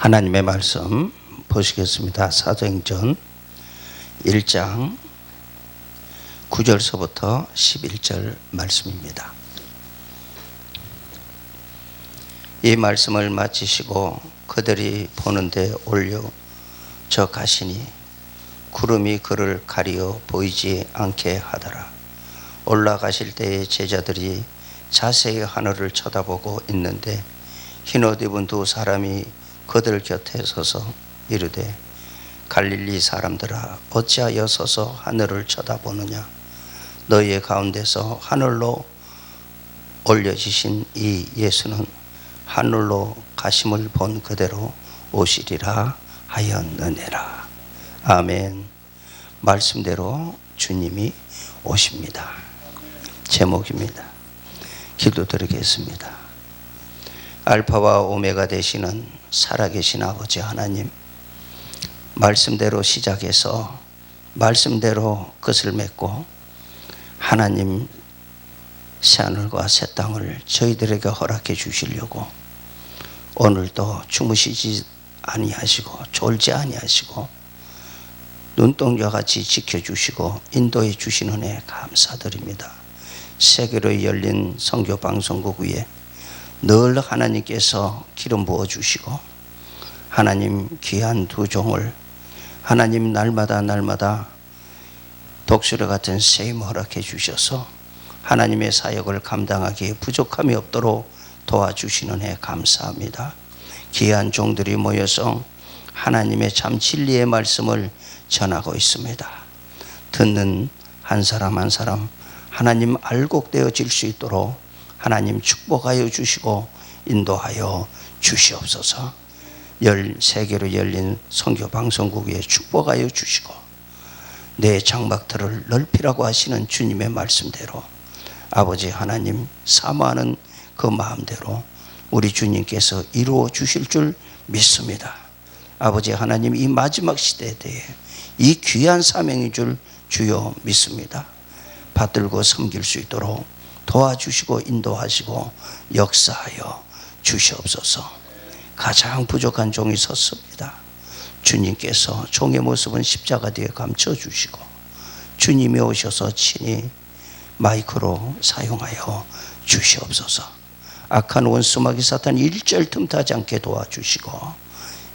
하나님의 말씀 보시겠습니다. 사도행전 1장 9절서부터 11절 말씀입니다. 이 말씀을 마치시고 그들이 보는데 올려 저 가시니 구름이 그를 가리어 보이지 않게 하더라. 올라가실 때에 제자들이 자세히 하늘을 쳐다보고 있는데 흰옷 입은 두 사람이 그들 곁에 서서 이르되 갈릴리 사람들아 어찌하여 서서 하늘을 쳐다보느냐. 너희의 가운데서 하늘로 올려지신 이 예수는 하늘로 가심을 본 그대로 오시리라 하였느니라. 아멘. 말씀대로 주님이 오십니다. 제목입니다. 기도드리겠습니다. 알파와 오메가 되시는 살아계신 아버지 하나님, 말씀대로 시작해서 말씀대로 끝을 맺고 하나님 새하늘과 새 땅을 저희들에게 허락해 주시려고 오늘도 주무시지 아니하시고 졸지 아니하시고 눈동자와 같이 지켜주시고 인도해 주신 은혜 감사드립니다. 세계로 열린 선교 방송국 위에 늘 하나님께서 기름 부어 주시고 하나님 귀한 두 종을 하나님 날마다 독수리 같은 세임 허락해 주셔서 하나님의 사역을 감당하기에 부족함이 없도록 도와주시는 해 감사합니다. 귀한 종들이 모여서 하나님의 참 진리의 말씀을 전하고 있습니다. 듣는 한 사람 한 사람 하나님 알곡되어질 수 있도록 하나님 축복하여 주시고 인도하여 주시옵소서. 세계로 열린 선교 방송국 위에 축복하여 주시고 내 장막들을 넓히라고 하시는 주님의 말씀대로 아버지 하나님 사모하는 그 마음대로 우리 주님께서 이루어 주실 줄 믿습니다. 아버지 하나님 이 마지막 시대에 대해 이 귀한 사명인 줄 주여 믿습니다. 받들고 섬길 수 있도록 도와주시고 인도하시고 역사하여 주시옵소서. 가장 부족한 종이 섰습니다. 주님께서 종의 모습은 십자가 뒤에 감춰주시고 주님이 오셔서 친히 마이크로 사용하여 주시옵소서. 악한 원수마귀 사탄 일절 틈타지 않게 도와주시고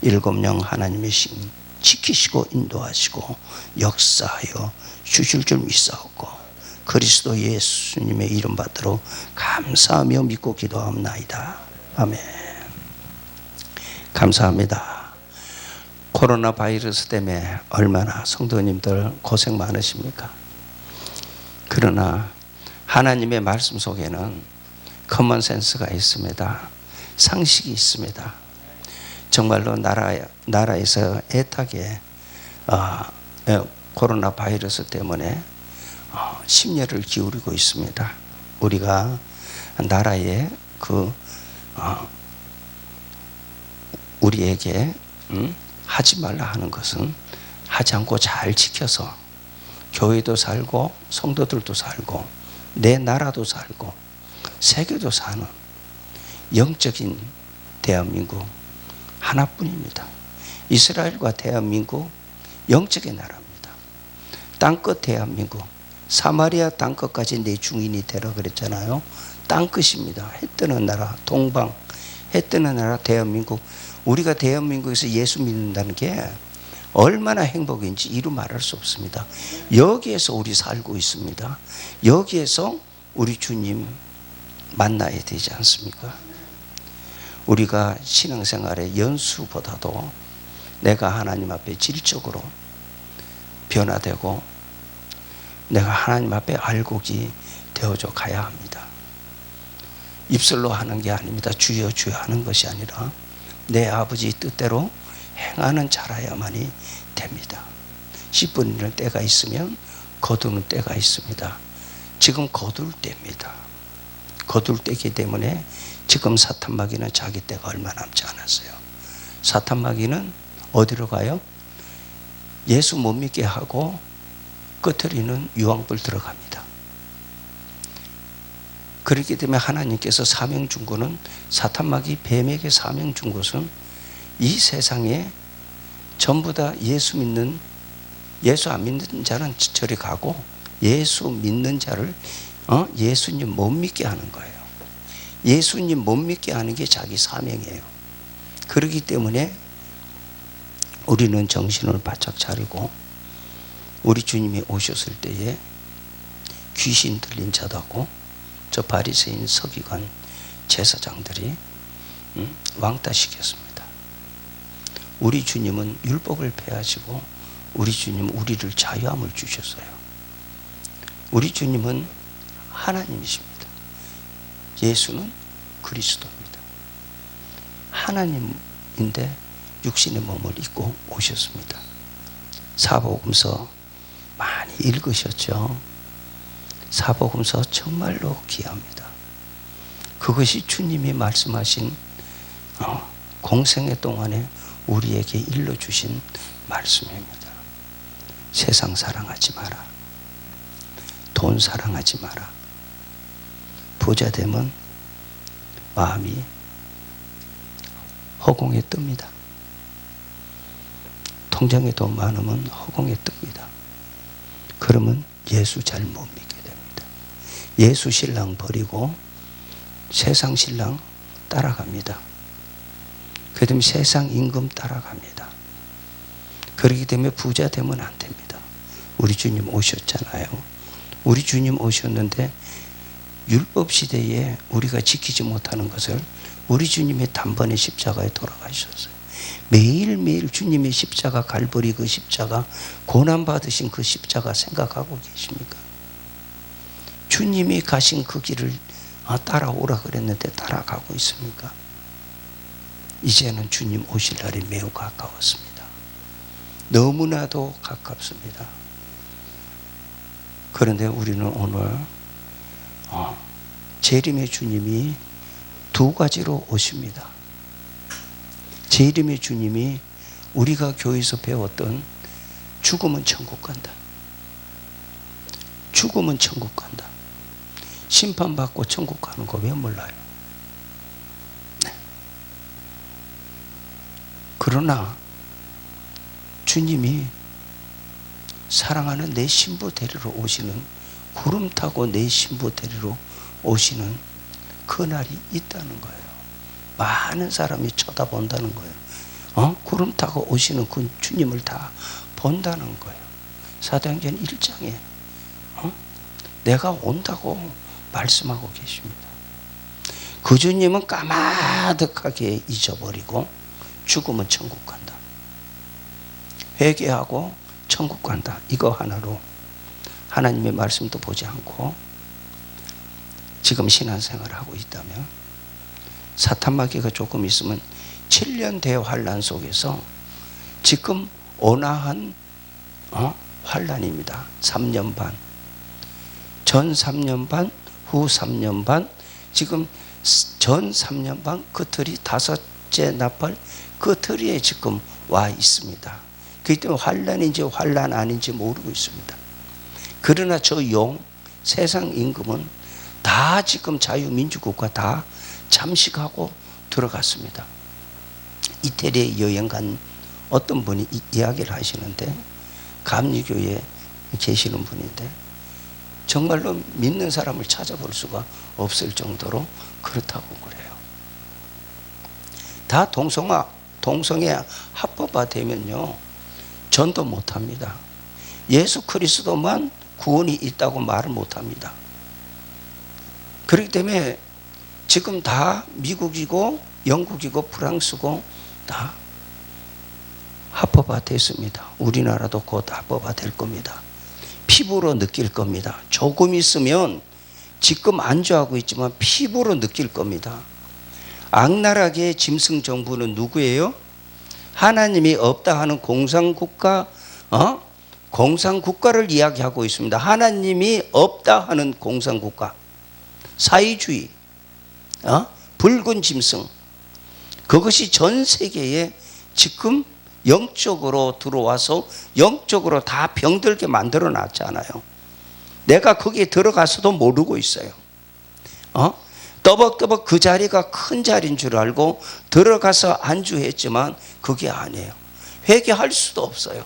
일곱 영 하나님의 신 지키시고 인도하시고 역사하여 주실 줄 믿사옵고 그리스도 예수님의 이름 받들어 감사하며 믿고 기도합나이다. 아멘. 감사합니다. 코로나 바이러스 때문에 얼마나 성도님들 고생 많으십니까? 그러나 하나님의 말씀 속에는 커먼 센스가 있습니다. 상식이 있습니다. 정말로 나라에서 애타게 코로나 바이러스 때문에 심려를 기울이고 있습니다. 우리가 나라에 우리에게 하지 말라 하는 것은 하지 않고 잘 지켜서 교회도 살고 성도들도 살고 내 나라도 살고 세계도 사는 영적인 대한민국 하나뿐입니다. 이스라엘과 대한민국 영적인 나라입니다. 땅끝 대한민국 사마리아 땅끝까지 내 중인이 되라 그랬잖아요. 땅끝입니다. 해 뜨는 나라 동방 해 뜨는 나라 대한민국. 우리가 대한민국에서 예수 믿는다는 게 얼마나 행복인지 이루 말할 수 없습니다. 여기에서 우리 살고 있습니다. 여기에서 우리 주님 만나야 되지 않습니까? 우리가 신앙생활의 연수보다도 내가 하나님 앞에 질적으로 변화되고 내가 하나님 앞에 알곡이 되어져 가야 합니다. 입술로 하는 게 아닙니다. 주여 주여 하는 것이 아니라 내 아버지 뜻대로 행하는 자라야만이 됩니다. 씨 뿌리는 때가 있으면 거두는 때가 있습니다. 지금 거둘 때입니다. 거둘 때이기 때문에 지금 사탄마귀는 자기 때가 얼마 남지 않았어요. 사탄마귀는 어디로 가요? 예수 못 믿게 하고 끄트리는 유황불 들어갑니다. 그렇기 때문에 하나님께서 사명 준 것은 사탄마귀 뱀에게 사명 준 것은 이 세상에 전부 다 예수 안 믿는 자는 저리 가고 예수 믿는 자를 예수님 못 믿게 하는 거예요. 예수님 못 믿게 하는 게 자기 사명이에요. 그렇기 때문에 우리는 정신을 바짝 차리고 우리 주님이 오셨을 때에 귀신 들린 자다고 저 바리새인 서기관 제사장들이 왕따시켰습니다. 우리 주님은 율법을 폐하시고 우리 주님 우리를 자유함을 주셨어요. 우리 주님은 하나님이십니다. 예수는 그리스도입니다. 하나님인데 육신의 몸을 입고 오셨습니다. 사복음서 많이 읽으셨죠? 사복음서 정말로 귀합니다. 그것이 주님이 말씀하신 공생애 동안에 우리에게 일러주신 말씀입니다. 세상 사랑하지 마라. 돈 사랑하지 마라. 부자 되면 마음이 허공에 뜹니다. 통장에 돈 많으면 허공에 뜹니다. 그러면 예수 잘 못 믿게 됩니다. 예수 신랑 버리고 세상 신랑 따라갑니다. 그 다음에 세상 임금 따라갑니다. 그렇기 때문에 부자 되면 안 됩니다. 우리 주님 오셨잖아요. 우리 주님 오셨는데 율법 시대에 우리가 지키지 못하는 것을 우리 주님의 단번에 십자가에 돌아가셨어요. 매일매일 주님의 십자가, 갈보리 그 십자가, 고난받으신 그 십자가 생각하고 계십니까? 주님이 가신 그 길을 따라오라 그랬는데 따라가고 있습니까? 이제는 주님 오실 날이 매우 가까웠습니다. 너무나도 가깝습니다. 그런데 우리는 오늘 재림의 주님이 두 가지로 오십니다. 재림의 주님이 우리가 교회에서 배웠던 죽으면 천국 간다. 죽으면 천국 간다. 심판받고 천국 가는 거 왜 몰라요? 네. 그러나 주님이 사랑하는 내 신부 데리러 오시는, 구름 타고 내 신부 데리러 오시는 그날이 있다는 거예요. 많은 사람이 쳐다본다는 거예요. 구름 타고 오시는 그 주님을 다 본다는 거예요. 사도행전 1장에 내가 온다고 말씀하고 계십니다. 그 주님은 까마득하게 잊어버리고 죽으면 천국 간다. 회개하고 천국 간다. 이거 하나로 하나님의 말씀도 보지 않고 지금 신앙생활을 하고 있다면 사탄마귀가 조금 있으면 7년 대환란 속에서 지금 온화한 환란입니다. 3년 반. 전 3년 반, 후 3년 반, 지금 전 3년 반, 그 틀이 다섯째 나팔, 그 틀에 지금 와 있습니다. 그렇기 때문에 환란인지 환란 아닌지 모르고 있습니다. 그러나 저 세상 임금은 다 지금 자유민주국가 다 잠식하고 들어갔습니다. 이태리에 여행 간 어떤 분이 이야기를 하시는데, 감리교에 계시는 분인데 정말로 믿는 사람을 찾아볼 수가 없을 정도로 그렇다고 그래요. 다 동성애 합법화되면요 전도 못합니다. 예수 그리스도만 구원이 있다고 말을 못합니다. 그렇기 때문에 지금 다 미국이고 영국이고 프랑스고 다 합법화됐습니다. 우리나라도 곧 합법화될 겁니다. 피부로 느낄 겁니다. 조금 있으면 지금 안주하고 있지만 피부로 느낄 겁니다. 악나라계의 짐승 정부는 누구예요? 하나님이 없다 하는 공산국가를 이야기하고 있습니다. 하나님이 없다 하는 공산국가, 사회주의, 붉은 짐승, 그것이 전 세계에 지금 영적으로 들어와서 영적으로 다 병들게 만들어 놨잖아요. 내가 거기에 들어가서도 모르고 있어요. 떠벅떠벅 그 자리가 큰 자리인 줄 알고 들어가서 안주했지만 그게 아니에요. 회개할 수도 없어요.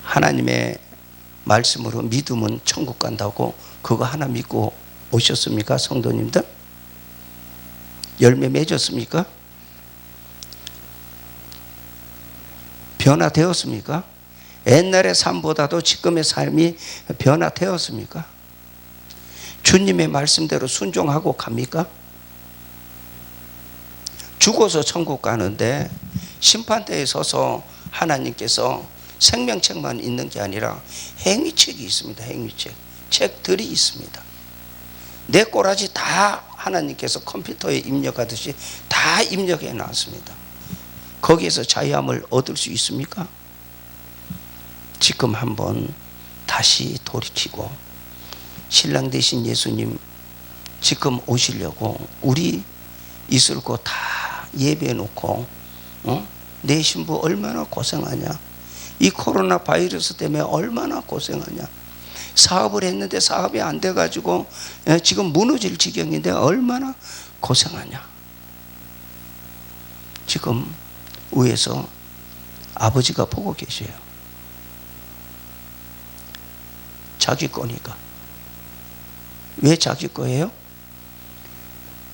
하나님의 말씀으로 믿으면 천국 간다고 그거 하나 믿고 오셨습니까? 성도님들? 열매 맺었습니까? 변화되었습니까? 옛날의 삶보다도 지금의 삶이 변화되었습니까? 주님의 말씀대로 순종하고 갑니까? 죽어서 천국 가는데 심판대에 서서 하나님께서 생명책만 있는 게 아니라 행위책이 있습니다. 행위책. 책들이 있습니다. 내 꼬라지 다 하나님께서 컴퓨터에 입력하듯이 다 입력해 놨습니다. 거기에서 자유함을 얻을 수 있습니까? 지금 한번 다시 돌이키고 신랑 되신 예수님 지금 오시려고 우리 이슬고 다 예배해 놓고 내 신부 얼마나 고생하냐, 이 코로나 바이러스 때문에 얼마나 고생하냐, 사업을 했는데 사업이 안 돼가지고 지금 무너질 지경인데 얼마나 고생하냐. 지금 위에서 아버지가 보고 계셔요. 자기 거니까. 왜 자기 거예요?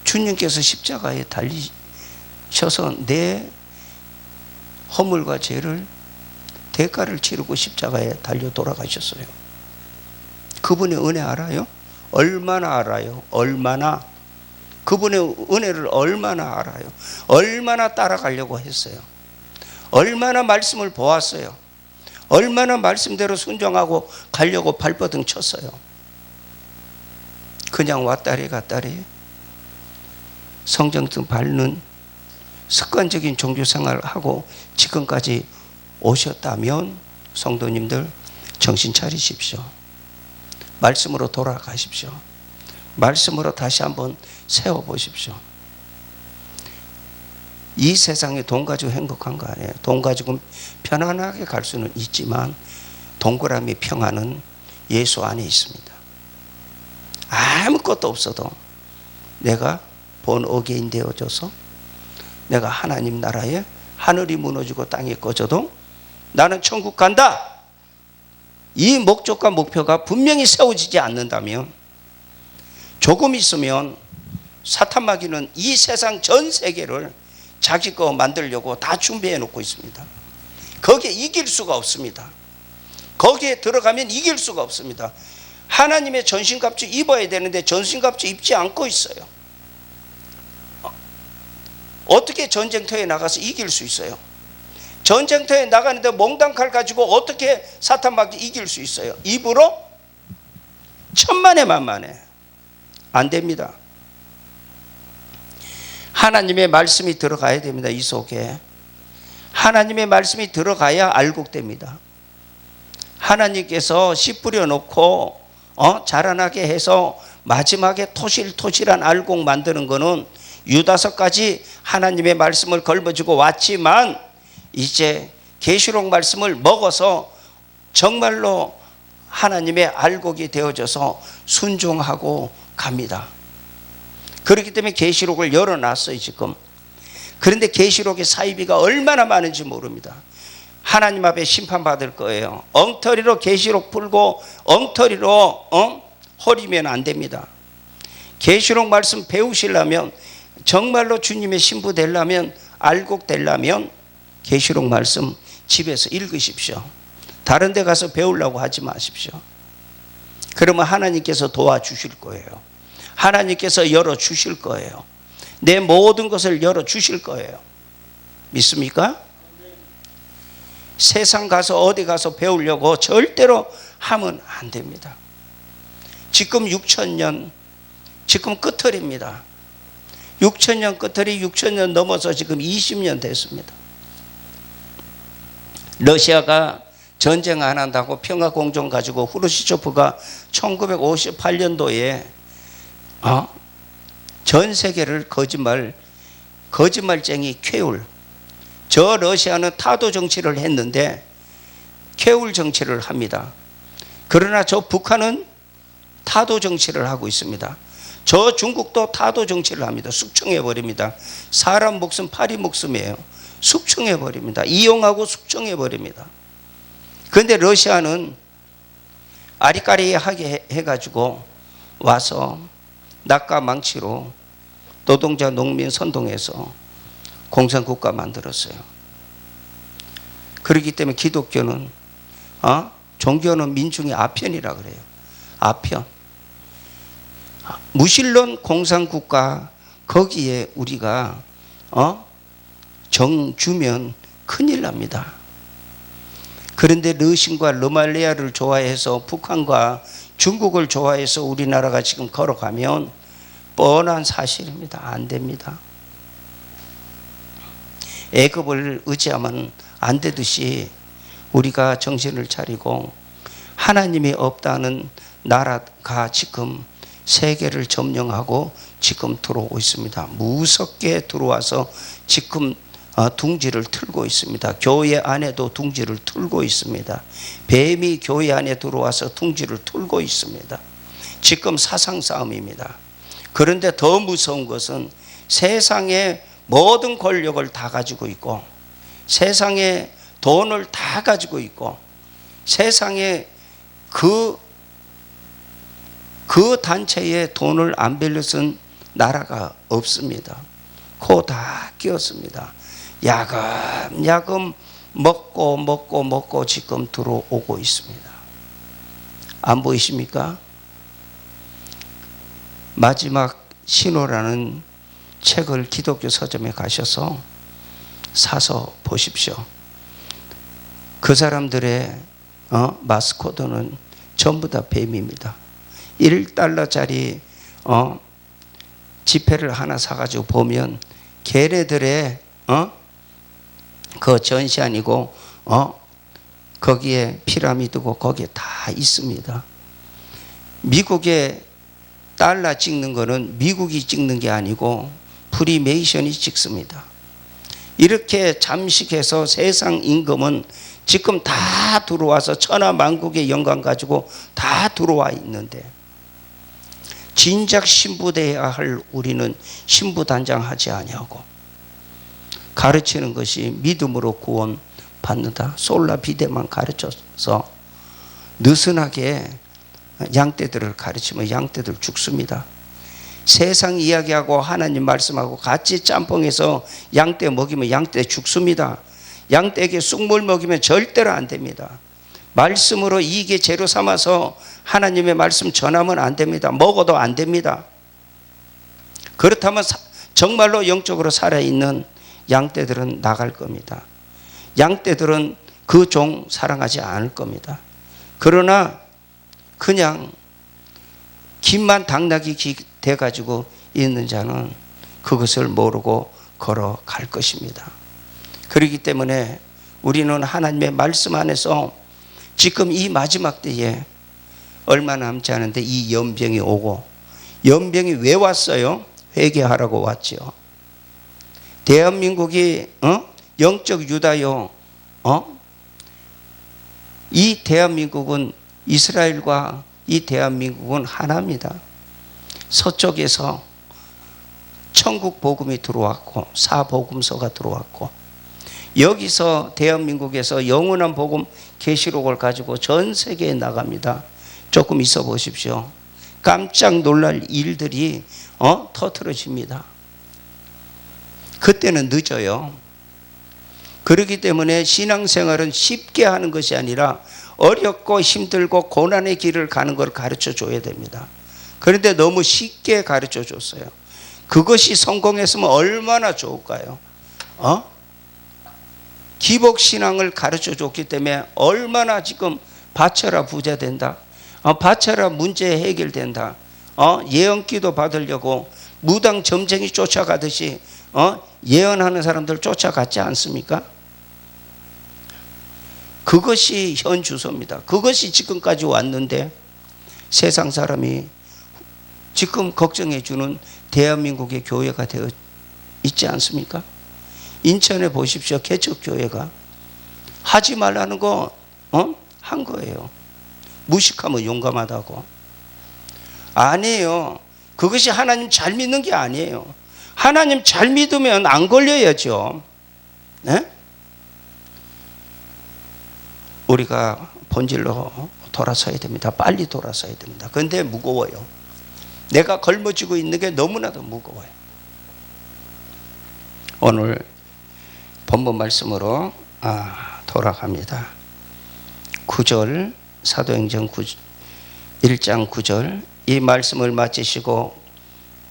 주님께서 십자가에 달리셔서 내 허물과 죄를 대가를 치르고 십자가에 달려 돌아가셨어요. 그분의 은혜 알아요? 얼마나 알아요? 얼마나? 그분의 은혜를 얼마나 알아요? 얼마나 따라가려고 했어요? 얼마나 말씀을 보았어요? 얼마나 말씀대로 순종하고 가려고 발버둥 쳤어요? 그냥 왔다리 갔다리 성경등 밟는 습관적인 종교생활을 하고 지금까지 오셨다면 성도님들 정신 차리십시오. 말씀으로 돌아가십시오. 말씀으로 다시 한번 세워보십시오. 이 세상에 돈 가지고 행복한 거 아니에요. 돈 가지고 편안하게 갈 수는 있지만 동그라미 평안은 예수 안에 있습니다. 아무것도 없어도 내가 본 어게인 되어져서 내가 하나님 나라에 하늘이 무너지고 땅이 꺼져도 나는 천국 간다. 이 목적과 목표가 분명히 세워지지 않는다면 조금 있으면 사탄 마귀는 이 세상 전 세계를 자기 거 만들려고 다 준비해 놓고 있습니다. 거기에 이길 수가 없습니다. 거기에 들어가면 이길 수가 없습니다. 하나님의 전신갑주 입어야 되는데 전신갑주 입지 않고 있어요. 어떻게 전쟁터에 나가서 이길 수 있어요? 전쟁터에 나가는데 몽땅칼 가지고 어떻게 사탄 마귀 이길 수 있어요? 입으로? 천만에 만만해. 안 됩니다. 하나님의 말씀이 들어가야 됩니다. 이 속에 하나님의 말씀이 들어가야 알곡됩니다. 하나님께서 씨 뿌려놓고 자라나게 해서 마지막에 토실토실한 알곡 만드는 거는 유다서까지 하나님의 말씀을 걸머쥐고 왔지만 이제 계시록 말씀을 먹어서 정말로 하나님의 알곡이 되어져서 순종하고 갑니다. 그렇기 때문에 계시록을 열어놨어요 지금. 그런데 계시록의 사이비가 얼마나 많은지 모릅니다. 하나님 앞에 심판받을 거예요. 엉터리로 계시록 풀고 엉터리로 허리면 안 됩니다. 계시록 말씀 배우시려면 정말로 주님의 신부 되려면 알곡 되려면 계시록 말씀 집에서 읽으십시오. 다른 데 가서 배우려고 하지 마십시오. 그러면 하나님께서 도와주실 거예요. 하나님께서 열어주실 거예요. 내 모든 것을 열어주실 거예요. 믿습니까? 세상 가서 어디 가서 배우려고 절대로 하면 안 됩니다. 지금 6,000년 지금 끝털입니다. 6,000년 끝털이 6,000년 넘어서 지금 20년 됐습니다. 러시아가 전쟁 안 한다고 평화공정 가지고 후르시초프가 1958년도에 전 세계를 거짓말쟁이 쾌울, 저 러시아는 타도 정치를 했는데 쾌울 정치를 합니다. 그러나 저 북한은 타도 정치를 하고 있습니다. 저 중국도 타도 정치를 합니다. 숙청해 버립니다. 사람 목숨 파리 목숨이에요. 숙청해 버립니다. 이용하고 숙청해 버립니다. 그런데 러시아는 아리까리하게 해가지고 와서 낙과 망치로 노동자 농민 선동해서 공산국가 만들었어요. 그렇기 때문에 기독교는 종교는 민중의 아편이라 그래요. 아편. 무신론 공산국가 거기에 우리가 정 주면 큰일 납니다. 그런데 러신과 르말리아를 좋아해서 북한과 중국을 좋아해서 우리나라가 지금 걸어가면 뻔한 사실입니다. 안 됩니다. 애굽을 의지하면 안 되듯이 우리가 정신을 차리고 하나님이 없다는 나라가 지금 세계를 점령하고 지금 들어오고 있습니다. 무섭게 들어와서 지금 둥지를 틀고 있습니다. 교회 안에도 둥지를 틀고 있습니다. 뱀이 교회 안에 들어와서 둥지를 틀고 있습니다. 지금 사상 싸움입니다. 그런데 더 무서운 것은 세상의 모든 권력을 다 가지고 있고 세상의 돈을 다 가지고 있고 세상에 그 단체에 돈을 안 빌려 쓴 나라가 없습니다. 코 다 끼었습니다. 야금야금 먹고 지금 들어오고 있습니다. 안 보이십니까? 마지막 신호라는 책을 기독교 서점에 가셔서 사서 보십시오. 그 사람들의 마스코트는 전부 다 뱀입니다. 1달러짜리 지폐를 하나 사가지고 보면 걔네들의 그 전시 아니고 거기에 피라미드고 거기에 다 있습니다. 미국의 달러 찍는 거는 미국이 찍는 게 아니고 프리메이션이 찍습니다. 이렇게 잠식해서 세상 임금은 지금 다 들어와서 천하만국의 영광 가지고 다 들어와 있는데 진작 신부돼야 할 우리는 신부단장하지 아니하고 가르치는 것이 믿음으로 구원 받는다. 솔라 비데만 가르쳐서 느슨하게 양떼들을 가르치면 양떼들 죽습니다. 세상 이야기하고 하나님 말씀하고 같이 짬뽕해서 양떼 먹이면 양떼 죽습니다. 양떼에게 쑥물 먹이면 절대로 안 됩니다. 말씀으로 이게 재료 삼아서 하나님의 말씀 전하면 안 됩니다. 먹어도 안 됩니다. 그렇다면 정말로 영적으로 살아있는 양떼들은 나갈 겁니다. 양떼들은 그 종 사랑하지 않을 겁니다. 그러나 그냥 김만 당나귀 돼가지고 있는 자는 그것을 모르고 걸어갈 것입니다. 그렇기 때문에 우리는 하나님의 말씀 안에서 지금 이 마지막 때에 얼마 남지 않은데 이 연병이 오고, 연병이 왜 왔어요? 회개하라고 왔죠. 대한민국이 영적 유다요. 이 대한민국은 이스라엘과 이 대한민국은 하나입니다. 서쪽에서 천국 복음이 들어왔고 사복음서가 들어왔고, 여기서 대한민국에서 영원한 복음 계시록을 가지고 전 세계에 나갑니다. 조금 있어 보십시오. 깜짝 놀랄 일들이 터뜨려집니다. 그때는 늦어요. 그렇기 때문에 신앙생활은 쉽게 하는 것이 아니라 어렵고 힘들고 고난의 길을 가는 걸 가르쳐 줘야 됩니다. 그런데 너무 쉽게 가르쳐 줬어요. 그것이 성공했으면 얼마나 좋을까요? 기복신앙을 가르쳐 줬기 때문에 얼마나 지금 바쳐라 부자 된다, 바쳐라 문제 해결된다, 예언기도 받으려고 무당 점쟁이 쫓아가듯이 예언하는 사람들 쫓아갔지 않습니까? 그것이 현 주소입니다. 그것이 지금까지 왔는데 세상 사람이 지금 걱정해 주는 대한민국의 교회가 되어 있지 않습니까? 인천에 보십시오. 개척교회가 하지 말라는 거 한 거예요. 무식하면 용감하다고. 아니에요. 그것이 하나님 잘 믿는 게 아니에요. 하나님 잘 믿으면 안 걸려야죠. 네? 우리가 본질로 돌아서야 됩니다. 빨리 돌아서야 됩니다. 그런데 무거워요. 내가 걸머쥐고 있는 게 너무나도 무거워요. 오늘 본문 말씀으로 돌아갑니다. 9절, 사도행전 1장 9절. 이 말씀을 마치시고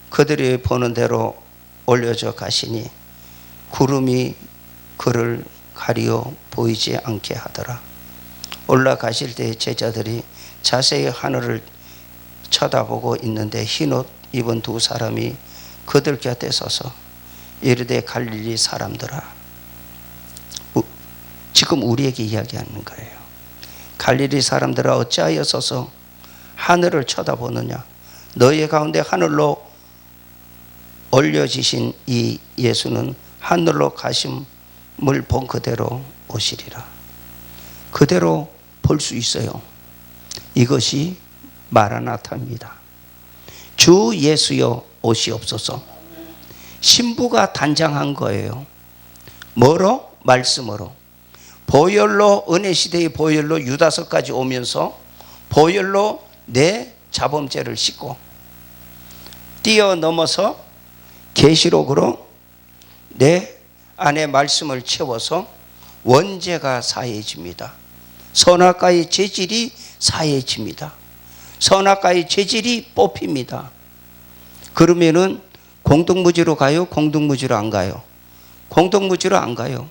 그들이 보는 대로 올려져 가시니 구름이 그를 가리어 보이지 않게 하더라. 올라가실 때 제자들이 자세히 하늘을 쳐다보고 있는데 흰옷 입은 두 사람이 그들 곁에 서서 이르되 갈릴리 사람들아. 지금 우리에게 이야기하는 거예요. 갈릴리 사람들아 어찌하여 서서 하늘을 쳐다보느냐. 너희 가운데 하늘로 올려지신 이 예수는 하늘로 가심을 본 그대로 오시리라. 그대로 볼 수 있어요. 이것이 마라나타입니다. 주 예수여 오시옵소서. 신부가 단장한 거예요. 뭐로? 말씀으로. 보혈로, 은혜 시대의 보혈로 유다서까지 오면서 보혈로 내 자범죄를 씻고 뛰어넘어서 계시록으로 내 안에 말씀을 채워서 원죄가 사해집니다. 선악과의 죄질이 사해집니다. 선악과의 죄질이 뽑힙니다. 그러면은 공동무지로 가요? 공동무지로 안 가요? 공동무지로 안 가요.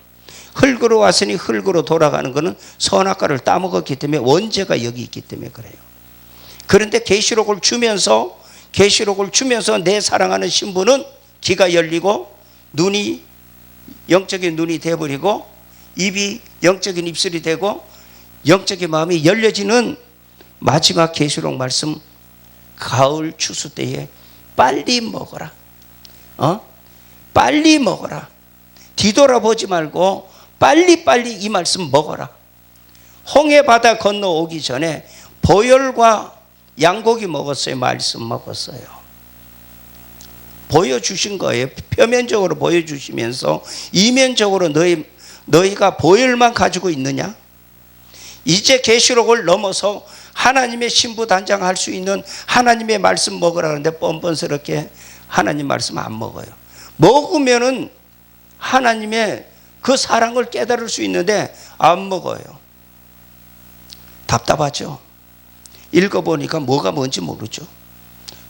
흙으로 왔으니 흙으로 돌아가는 것은 선악과를 따먹었기 때문에 원죄가 여기 있기 때문에 그래요. 그런데 계시록을 주면서 내 사랑하는 신부는 귀가 열리고 눈이 영적인 눈이 되어버리고 입이 영적인 입술이 되고 영적인 마음이 열려지는 마지막 계시록 말씀, 가을 추수 때에 빨리 먹어라. 빨리 먹어라. 뒤돌아보지 말고 빨리 이 말씀 먹어라. 홍해 바다 건너오기 전에 보혈과 양고기 먹었어요? 말씀 먹었어요? 보여주신 거예요. 표면적으로 보여주시면서 이면적으로 너희가 보혈만 가지고 있느냐? 이제 계시록을 넘어서 하나님의 신부 단장할 수 있는 하나님의 말씀 먹으라 하는데 뻔뻔스럽게 하나님 말씀 안 먹어요. 먹으면은 하나님의 그 사랑을 깨달을 수 있는데 안 먹어요. 답답하죠. 읽어보니까 뭐가 뭔지 모르죠.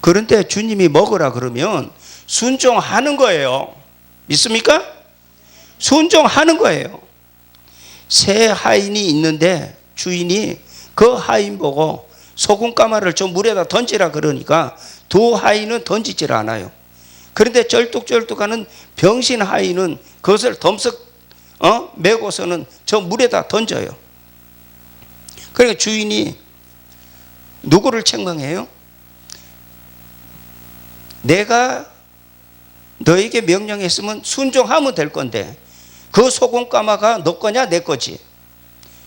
그런데 주님이 먹으라 그러면 순종하는 거예요. 믿습니까? 순종하는 거예요. 새 하인이 있는데 주인이 그 하인 보고 소금가마를 좀 물에다 던지라 그러니까 두 하인은 던지질 않아요. 그런데 쩔뚝쩔뚝하는 병신 하인은 그것을 덤석 메고서는 저 물에다 던져요. 그러니까 주인이 누구를 책망해요? 내가 너에게 명령했으면 순종하면 될 건데 그 소금가마가 너 거냐 내 거지.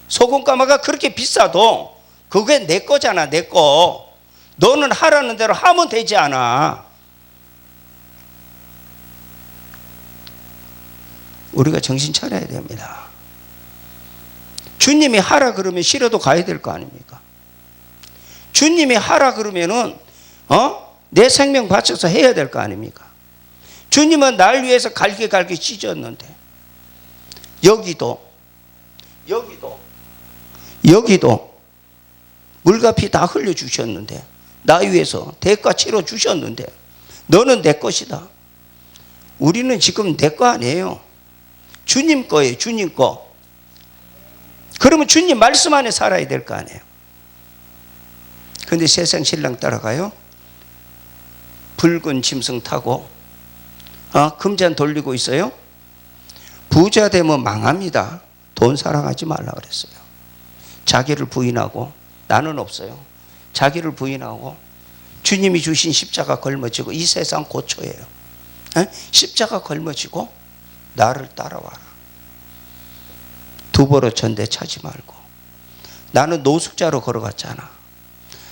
소금가마가 그렇게 비싸도 그게 내 거잖아. 내 거. 너는 하라는 대로 하면 되지 않아. 우리가 정신 차려야 됩니다. 주님이 하라 그러면 싫어도 가야 될 거 아닙니까? 주님이 하라 그러면은 내 생명 바쳐서 해야 될 거 아닙니까? 주님은 날 위해서 갈기 찢었는데 여기도 물과 피 다 흘려주셨는데 나 위해서 대가 치러 주셨는데 너는 내 것이다. 우리는 지금 내 거 아니에요. 주님 거예요. 주님 거. 그러면 주님 말씀 안에 살아야 될 거 아니에요. 그런데 세상 신랑 따라가요. 붉은 짐승 타고 금잔 돌리고 있어요. 부자 되면 망합니다. 돈 사랑하지 말라 그랬어요. 자기를 부인하고 나는 없어요. 자기를 부인하고 주님이 주신 십자가 걸머지고 이 세상 고초예요. 십자가 걸머지고 나를 따라와라. 두버러 전대 차지 말고. 나는 노숙자로 걸어갔잖아.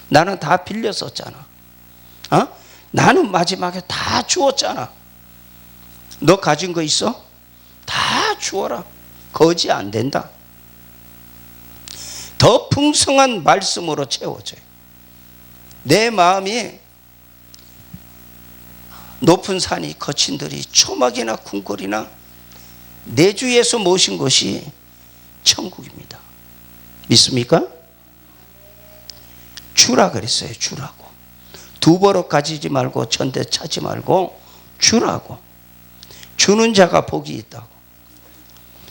나는 다 빌려 썼잖아. 나는 마지막에 다 주었잖아. 너 가진 거 있어? 다 주어라. 거지 안 된다. 더 풍성한 말씀으로 채워져요. 내 마음이 높은 산이 거친 들이 초막이나 궁궐이나 내 주 예수 모신 것이 천국입니다. 믿습니까? 주라 그랬어요. 주라고. 두 버럭 가지지 말고 전대 차지 말고 주라고. 주는 자가 복이 있다고.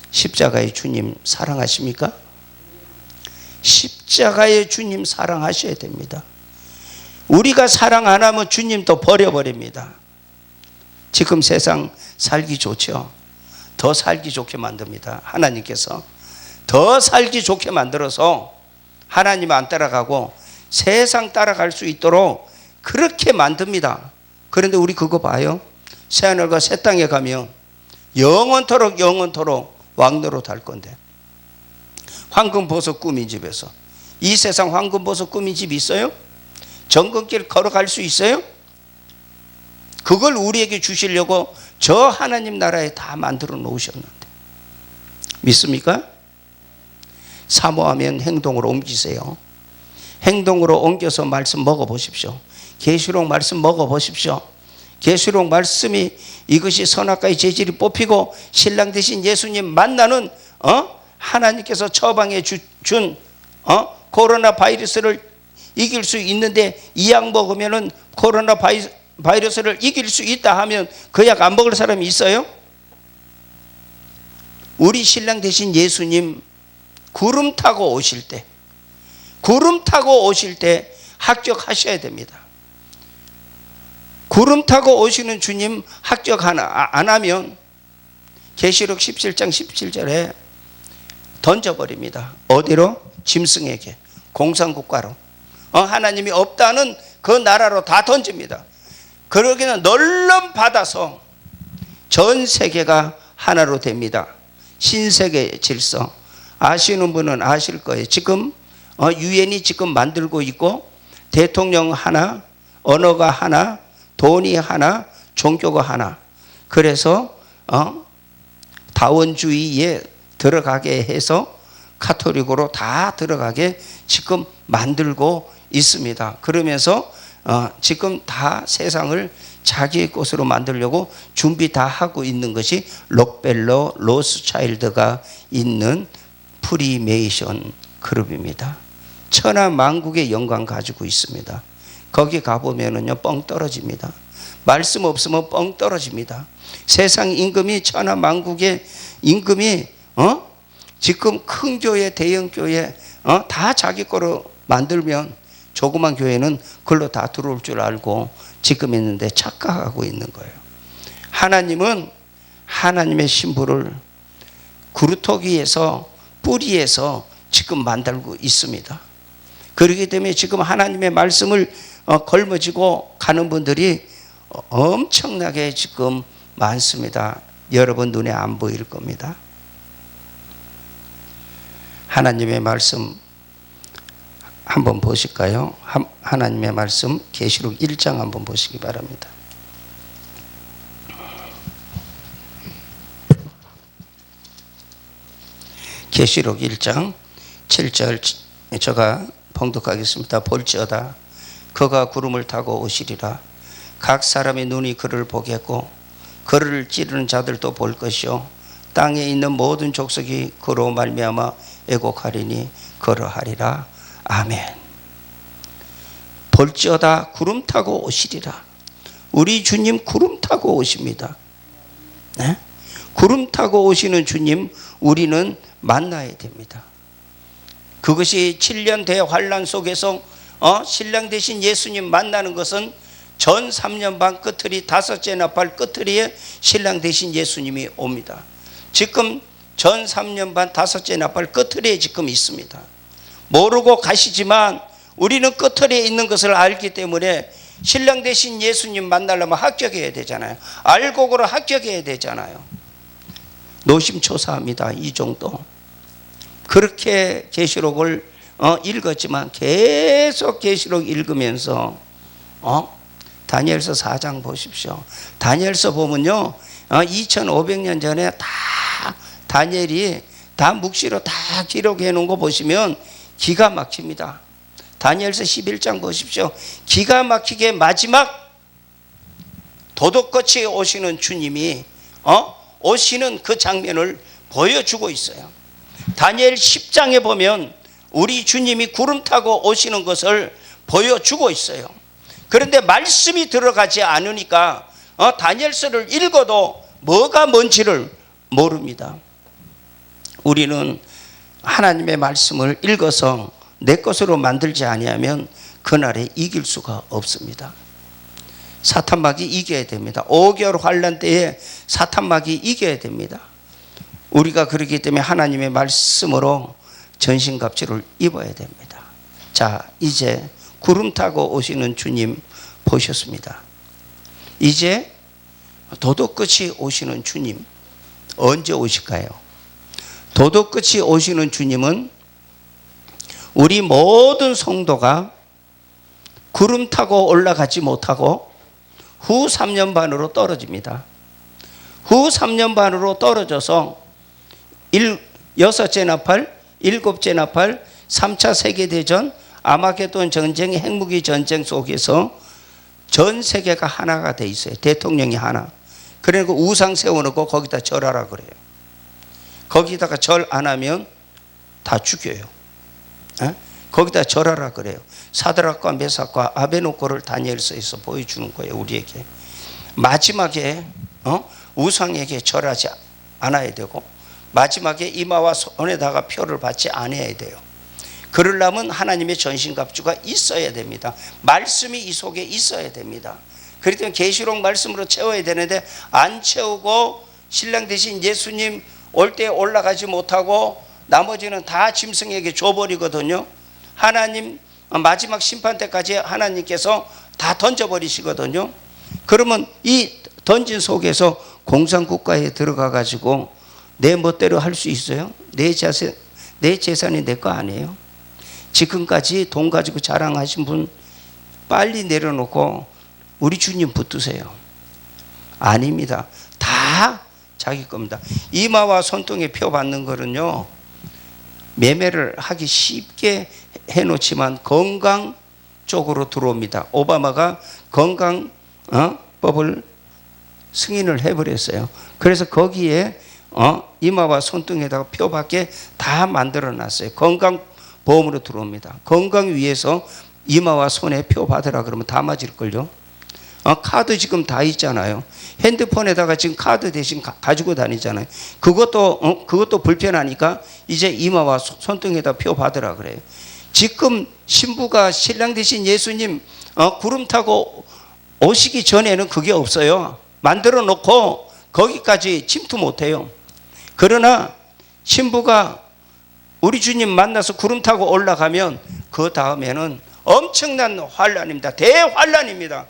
십자가의 주님 사랑하십니까? 십자가의 주님 사랑하셔야 됩니다. 우리가 사랑 안 하면 주님도 버려버립니다. 지금 세상 살기 좋죠. 더 살기 좋게 만듭니다. 하나님께서 더 살기 좋게 만들어서 하나님 안 따라가고 세상 따라갈 수 있도록 그렇게 만듭니다. 그런데 우리 그거 봐요. 새하늘과 새 땅에 가면 영원토록 왕노릇 할 건데, 황금보석 꾸민 집에서, 이 세상 황금보석 꾸민 집 있어요? 정금길 걸어갈 수 있어요? 그걸 우리에게 주시려고 저 하나님 나라에 다 만들어 놓으셨는데 믿습니까? 사모하면 행동으로 옮기세요. 행동으로 옮겨서 말씀 먹어보십시오. 계시록 말씀 먹어보십시오. 계시록 말씀이 이것이 선악과의 재질이 뽑히고 신랑 되신 예수님 만나는 하나님께서 처방해 준 코로나 바이러스를 이길 수 있는데, 이 약 먹으면은 코로나 바이러스를 이길 수 있다 하면 그 약 안 먹을 사람이 있어요? 우리 신랑 되신 예수님 구름 타고 오실 때 합격하셔야 됩니다. 구름 타고 오시는 주님 합격 안 하면 계시록 17장 17절에 던져버립니다. 어디로? 짐승에게, 공산국가로. 하나님이 없다는 그 나라로 다 던집니다. 그러기는 널름 받아서 전 세계가 하나로 됩니다. 신세계 질서 아시는 분은 아실 거예요. 지금 유엔이 지금 만들고 있고, 대통령 하나, 언어가 하나, 돈이 하나, 종교가 하나. 그래서 다원주의에 들어가게 해서 카톨릭으로 다 들어가게 지금 만들고 있습니다. 그러면서 지금 다 세상을 자기의 것으로 만들려고 준비 다 하고 있는 것이 록펠러, 로스차일드가 있는 프리메이션 그룹입니다. 천하 만국의 영광 가지고 있습니다. 거기 가보면은요, 뻥 떨어집니다. 말씀 없으면 뻥 떨어집니다. 세상 임금이, 천하 만국의 임금이 지금 큰 교회, 대형 교회 다 자기 거로 만들면 조그만 교회는 그걸로 다 들어올 줄 알고 지금 있는데 착각하고 있는 거예요. 하나님은 하나님의 신부를 구루토기에서, 뿌리에서 지금 만들고 있습니다. 그렇기 때문에 지금 하나님의 말씀을 걸머지고 가는 분들이 엄청나게 지금 많습니다. 여러분 눈에 안 보일 겁니다. 하나님의 말씀 한번 보실까요? 하나님의 말씀 계시록 1장 한번 보시기 바랍니다. 계시록 1장 7절 제가 봉독하겠습니다. 볼지어다 그가 구름을 타고 오시리라. 각 사람의 눈이 그를 보겠고 그를 찌르는 자들도 볼 것이요 땅에 있는 모든 족속이 그로 말미암아 애곡하리니 그러하리라. 아멘. 볼지어다 구름 타고 오시리라. 우리 주님 구름 타고 오십니다. 네? 구름 타고 오시는 주님 우리는 만나야 됩니다. 그것이 7년 대환란 속에서 신랑 되신 예수님 만나는 것은 전 3년 반 끝틀이 다섯째 나팔 끝틀이에 신랑 되신 예수님이 옵니다. 지금 전 3년 반 다섯째 나팔 끝틀이에 지금 있습니다. 모르고 가시지만 우리는 끝틀에 있는 것을 알기 때문에 신랑 되신 예수님 만나려면 합격해야 되잖아요. 알곡으로 합격해야 되잖아요. 노심초사합니다. 이 정도. 그렇게 계시록을 읽었지만 계속 계시록 읽으면서 다니엘서 4장 보십시오. 다니엘서 보면요, 2500년 전에 다 다니엘이 다 묵시로 다 기록해 놓은 거 보시면 기가 막힙니다. 다니엘서 11장 보십시오. 기가 막히게 마지막 도둑같이 오시는 주님이 오시는 그 장면을 보여주고 있어요. 다니엘 10장에 보면 우리 주님이 구름 타고 오시는 것을 보여주고 있어요. 그런데 말씀이 들어가지 않으니까 다니엘서를 읽어도 뭐가 뭔지를 모릅니다. 우리는 하나님의 말씀을 읽어서 내 것으로 만들지 아니하면 그날에 이길 수가 없습니다. 사탄마귀 이겨야 됩니다. 5개월 환난 때에 사탄마귀 이겨야 됩니다. 우리가 그렇기 때문에 하나님의 말씀으로 전신갑주를 입어야 됩니다. 자, 이제 구름 타고 오시는 주님 보셨습니다. 이제 도둑같이 오시는 주님 언제 오실까요? 도둑같이 오시는 주님은 우리 모든 성도가 구름 타고 올라가지 못하고 후 3년 반으로 떨어집니다. 후 3년 반으로 떨어져서 6째 나팔, 7째 나팔, 3차 세계대전, 아마게돈 전쟁, 핵무기 전쟁 속에서 전 세계가 하나가 돼 있어요. 대통령이 하나. 그러니까 우상 세워놓고 거기다 절하라 그래요. 거기다가 절 안 하면 다 죽여요. 거기다 절하라 그래요. 사드락과 메삭과 아베노고를 다니엘서에서 보여주는 거예요. 우리에게 마지막에 우상에게 절하지 않아야 되고 마지막에 이마와 손에다가 표를 받지 않아야 돼요. 그러려면 하나님의 전신갑주가 있어야 됩니다. 말씀이 이 속에 있어야 됩니다. 그렇기 때문에 계시록 말씀으로 채워야 되는데 안 채우고 신랑 대신 예수님 올 때 올라가지 못하고 나머지는 다 짐승에게 줘버리거든요. 하나님 마지막 심판 때까지 하나님께서 다 던져버리시거든요. 그러면 이 던진 속에서 공산국가에 들어가 가지고 내 멋대로 할 수 있어요? 내 재산이 내 거 아니에요? 지금까지 돈 가지고 자랑하신 분 빨리 내려놓고 우리 주님 붙드세요. 아닙니다. 다 자기 겁니다. 이마와 손등에 표 받는 거는요, 매매를 하기 쉽게 해놓지만 건강 쪽으로 들어옵니다. 오바마가 건강법을 승인을 해버렸어요. 그래서 거기에 이마와 손등에다가 표밖에 다 만들어 놨어요. 건강보험으로 들어옵니다. 건강 위해서 이마와 손에 표 받으라 그러면 다 맞을걸요. 카드 지금 다 있잖아요. 핸드폰에다가 지금 카드 대신 가지고 다니잖아요. 그것도 불편하니까 이제 이마와 손등에다 표 받으라 그래요. 지금 신부가 신랑 대신 예수님 구름 타고 오시기 전에는 그게 없어요. 만들어 놓고 거기까지 침투 못해요. 그러나 신부가 우리 주님 만나서 구름 타고 올라가면 그 다음에는 엄청난 환란입니다. 대환란입니다.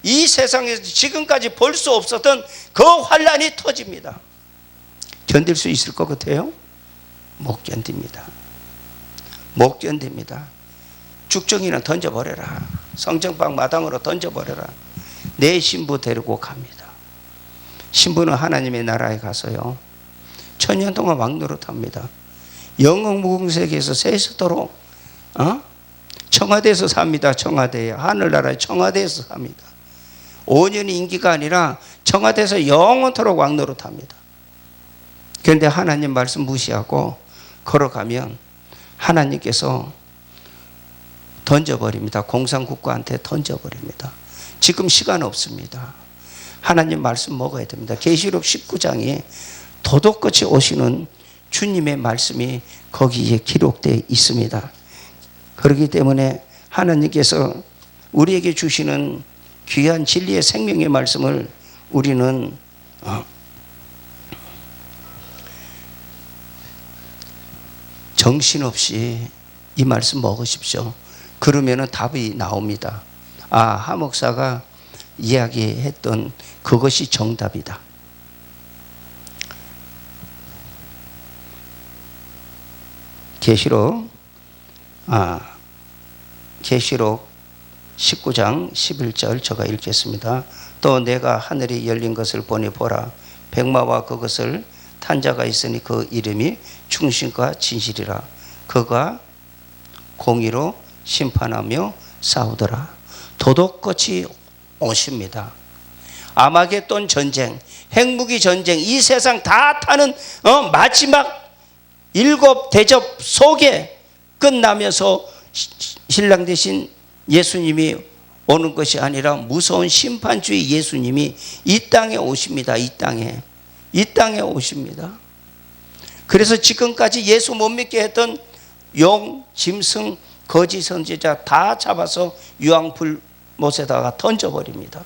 이 세상에서 지금까지 볼 수 없었던 그 환란이 터집니다. 견딜 수 있을 것 같아요? 못 견딥니다. 못 견딥니다. 죽정이는 던져버려라. 성전방 마당으로 던져버려라. 내 신부 데리고 갑니다. 신부는 하나님의 나라에 가서요, 천년 동안 왕노릇합니다. 영웅무궁색에서 세세토록 청와대에서 삽니다. 청와대에, 하늘나라의 청와대에서 삽니다. 5년이 임기가 아니라 청와대에서 영원토록 왕노릇합니다. 그런데 하나님 말씀 무시하고 걸어가면 하나님께서 던져버립니다. 공산국가한테 던져버립니다. 지금 시간 없습니다. 하나님 말씀 먹어야 됩니다. 계시록 19장에 도둑같이 오시는 주님의 말씀이 거기에 기록되어 있습니다. 그렇기 때문에 하나님께서 우리에게 주시는 귀한 진리의 생명의 말씀을 우리는 정신없이 이 말씀 먹으십시오. 그러면 답이 나옵니다. 하 목사가 이야기했던 그것이 정답이다. 계시록 19장 11절 제가 읽겠습니다. 또 내가 하늘이 열린 것을 보니 보라 백마와 그것을 탄 자가 있으니 그 이름이 충신과 진실이라. 그가 공의로 심판하며 싸우더라. 도덕같이 오십니다. 아마겟돈 전쟁, 핵무기 전쟁, 이 세상 다 타는 마지막 7 대접 속에 끝나면서 신랑 대신 예수님이 오는 것이 아니라 무서운 심판주의 예수님이 이 땅에 오십니다. 이 땅에 오십니다. 그래서 지금까지 예수 못 믿게 했던 용, 짐승, 거짓 선지자 다 잡아서 유황불못에다가 던져버립니다.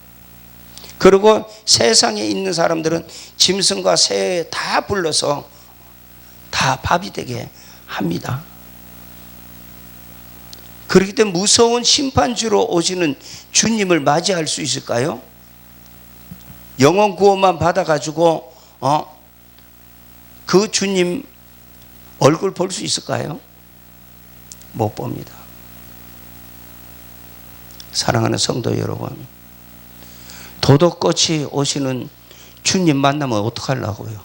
그리고 세상에 있는 사람들은 짐승과 새 다 불러서 다 밥이 되게 합니다. 그렇기 때문에 무서운 심판주로 오시는 주님을 맞이할 수 있을까요? 영혼 구원만 받아가지고 그 주님 얼굴 볼 수 있을까요? 못 봅니다. 사랑하는 성도 여러분, 도덕같이 오시는 주님 만나면 어떡하려고요?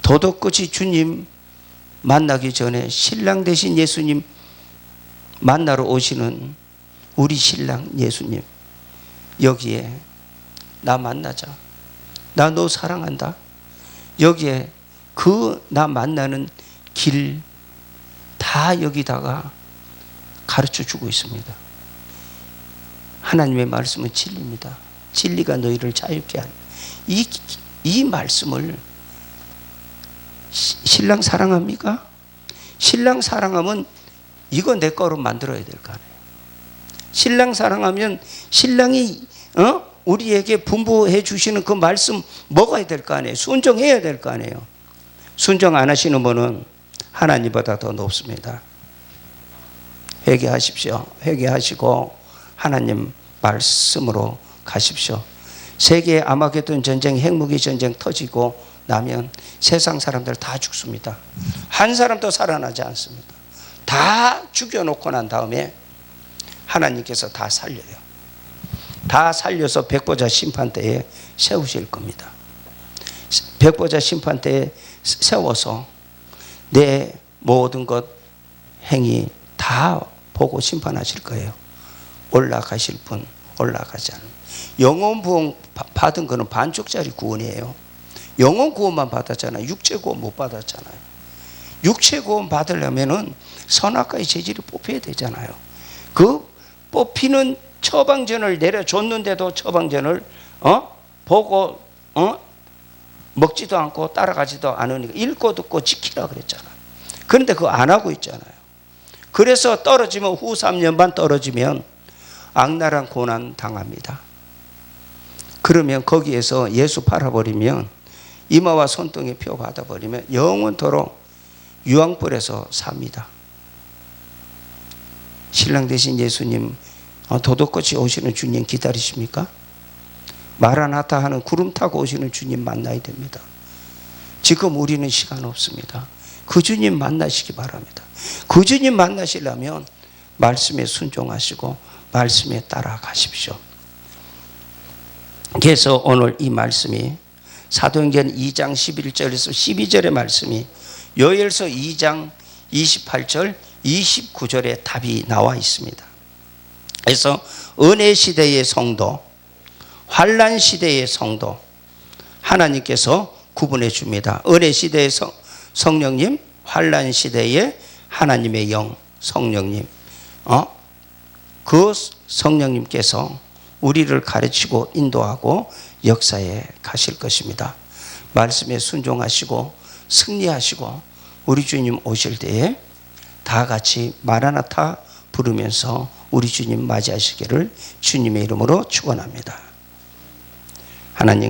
도덕같이 주님 만나기 전에 신랑 되신 예수님 만나러 오시는 우리 신랑 예수님, 여기에 나 만나자, 나 너 사랑한다, 여기에 그 나 만나는 길 다 여기다가 가르쳐 주고 있습니다. 하나님의 말씀은 진리입니다. 진리가 너희를 자유케 하는 이 말씀을 신랑 사랑합니까? 신랑 사랑하면 이거 내 거로 만들어야 될 거 아니에요. 신랑 사랑하면 신랑이 우리에게 분부해 주시는 그 말씀 먹어야 될 거 아니에요. 순종해야 될 거 아니에요. 순종 안 하시는 분은 하나님보다 더 높습니다. 회개하십시오. 회개하시고 하나님 말씀으로 가십시오. 세계 아마겟돈 전쟁, 핵무기 전쟁 터지고 나면 세상 사람들 다 죽습니다. 한 사람도 살아나지 않습니다. 다 죽여놓고 난 다음에 하나님께서 다 살려요. 다 살려서 백보자 심판대에 세우실 겁니다. 백보자 심판대에 세워서 내 모든 것 행위 다 보고 심판하실 거예요. 올라가실 분, 올라가지 않은. 영혼 구원 받은 거는 반쪽짜리 구원이에요. 영혼 구원만 받았잖아요. 육체 구원 못 받았잖아요. 육체 구원 받으려면은 선악과의 재질이 뽑혀야 되잖아요. 그 뽑히는 처방전을 내려줬는데도 처방전을 보고 먹지도 않고 따라가지도 않으니까 읽고 듣고 지키라 그랬잖아요. 그런데 그거 안 하고 있잖아요. 그래서 떨어지면 후 3년 반 떨어지면 악랄한 고난 당합니다. 그러면 거기에서 예수 팔아버리면 이마와 손등에 표 받아버리면 영원토록 유황불에서 삽니다. 신랑 되신 예수님 도덕같이 오시는 주님 기다리십니까? 마라나타 하는 구름 타고 오시는 주님 만나야 됩니다. 지금 우리는 시간 없습니다. 그 주님 만나시기 바랍니다. 그 주님 만나시려면 말씀에 순종하시고 말씀에 따라가십시오. 그래서 오늘 이 말씀이 사도행전 2장 11절에서 12절의 말씀이 요엘서 2장 28절 29절에 답이 나와 있습니다. 그래서 은혜 시대의 성도, 환난 시대의 성도 하나님께서 구분해 줍니다. 은혜 시대의 성령님, 환난 시대의 하나님의 영 성령님, 그 성령님께서 우리를 가르치고 인도하고 역사에 가실 것입니다. 말씀에 순종하시고 승리하시고 우리 주님 오실 때에 다 같이 마라나타 부르면서 우리 주님 맞이하시기를 주님의 이름으로 축원합니다. 하나님